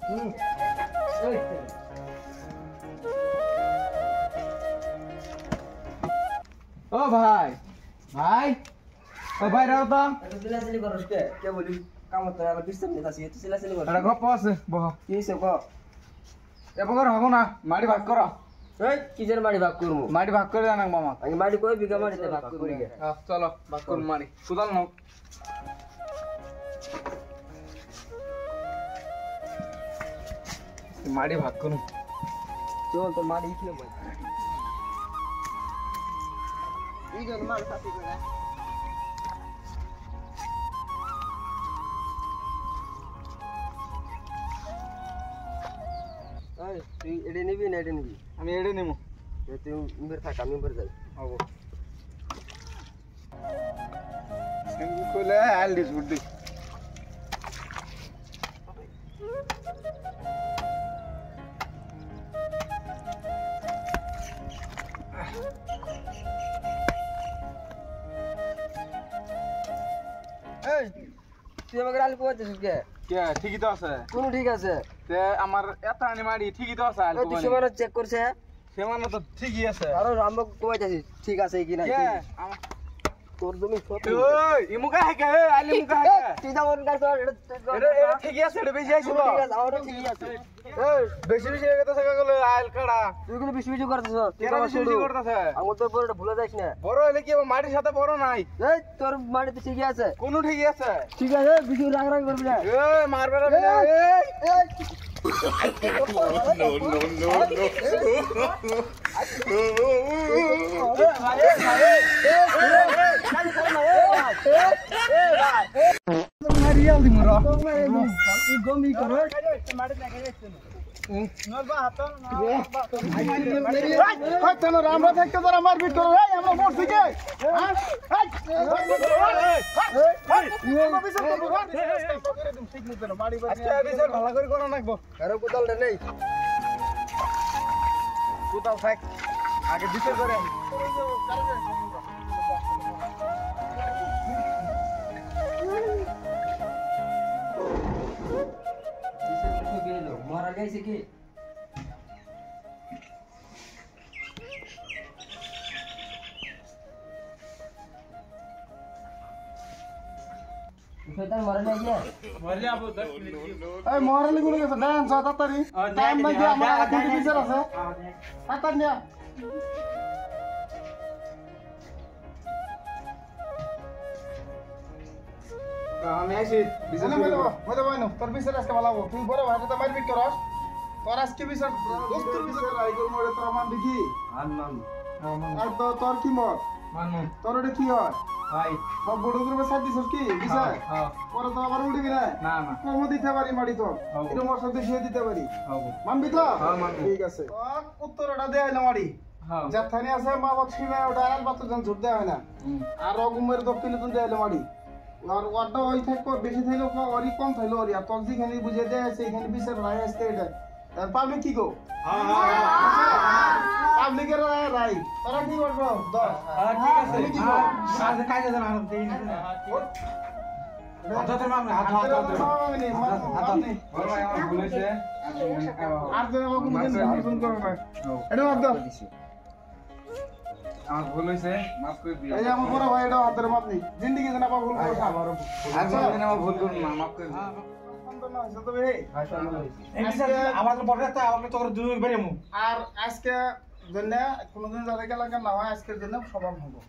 ও ভাই ভাই ও ভাই রাও তো চিলাচিলি করস কে বলি কাম তো আর ডিস্টার্ব নিতে আসি তুই চিলাচিলি কর এটা গপ আছে বহ কি হইছে ক এবার হবো না মাটি ভাগ কর এই কিজের মাটি ভাগ করমু মাটি ভাগ করে জানাক মামা আমি মাটি কই বিঘা মাটিতে ভাগ করি গে চলো ভাগ করুন মাটি কোদাল নাও মাটি ভাগ করুন চল তো মাটি কি ভাই এই জন মাল সাথে করে এই তুই এডে নিবি না এডে নিবি আমি এড়ে নেবো তুই মেরে থাক আমি মেরে যাই হবো খুলে আলদি ছুটি এই তুই আমাকে আলু কোয়াছিস কে কে ঠিকই তো আছে কোন ঠিক আছে তে আমার এত আনি মাটি ঠিকই তো আছে তুই সীমানা চেক করছে সেমানো তো ঠিকই আছে আরো রামক কোয়াছিস ঠিক আছে কি না কে তোর জমি সব ওই ইমুকা হে কে আলি মুকা হে তুই যেমন কাজ এটা ঠিকই আছে এটা বেশি আইছিল ঠিক আছে আমারও ঠিকই আছে এই বেশি বেশি হয়ে গেছে গেল আইল কাড়া তুই কিন্তু বেশি বেশি করতেছ কেন বেশি বেশি করতেছে আমার তো পরে ভুলে যাস না বড় হলে কি মাটির সাথে বড় নাই এই তোর মাটি তো ঠিকই আছে কোন ঠিকই আছে ঠিক আছে বেশি রাগ রাগ করবি না এই মারবে না মারিয়াল দি মরা তুই গমি কর আমরা থাকতে তোরা মারপিট করো আমরা মরছি কে ভালো করে করা লাগবো আরো কোদালটা নেই কোথাও থাক আগে বিচার করে মারা গেছে কি শয়তান মারা নাই গিয়া এই মহারালি গুলো গেছে ডান সাতারি টাইম নাই যে আমার আগে বিচার আছে সাতার নিয়া আমি আইছি বিচার মতে বইনো তোর বিচার আজকে ভালো হবে তুই বড় ভাইটা মারপিট করস তোর আজকে বিচার দোস্তের বিচার রাই কর মরে তোর মান দেখি আর তো তোর কি মত মানমু তোর ওটা কি হয় ভাই সব বড় গ্রুপে সাথ দিছস কি বিচার পরে তো আবার উড়িবি না না না কম দিতে পারি মাটি তো এটা মোর সাথে দিয়ে দিতে পারি মানবি তো হ্যাঁ মানবো ঠিক আছে উত্তরটা দেয় না মাটি যাথানি আছে মা বছিনা ওটা আর বাত জন ঝুট দেয় না আর অগুমের দক্ষিণে তো দেয় মাটি আর ওটা ওই থাকো বেশি থাইলো ওরি কম থাইলো ওরি আর তক যেখানে বুঝে দেয় সেইখানে বিচার রাই আসতে এটা আর পাবলিক কি গো হ্যাঁ পাবলিকের রাই তোরা কি করবো 10 হ্যাঁ ঠিক আছে কি গো আজ কাজে জানা আর দেই না হাতে মামলা হাত বড় ভাই আমার ভুল হইছে আর তো আমাকে ফোন করবে ভাই এটা মাপ দাও আমার ভুল হইছে মাফ করে দিও এই আমার বড় ভাই এটা হাতের মাপ নেই জিন্দেগি জানা পা ভুল করছ আমারও আর কোনদিন আমার ভুল করব না মাফ করে দিও আর আজকে জন্য কোনদিন যাদের গেলে না হয় আজকের জন্য সবার হবো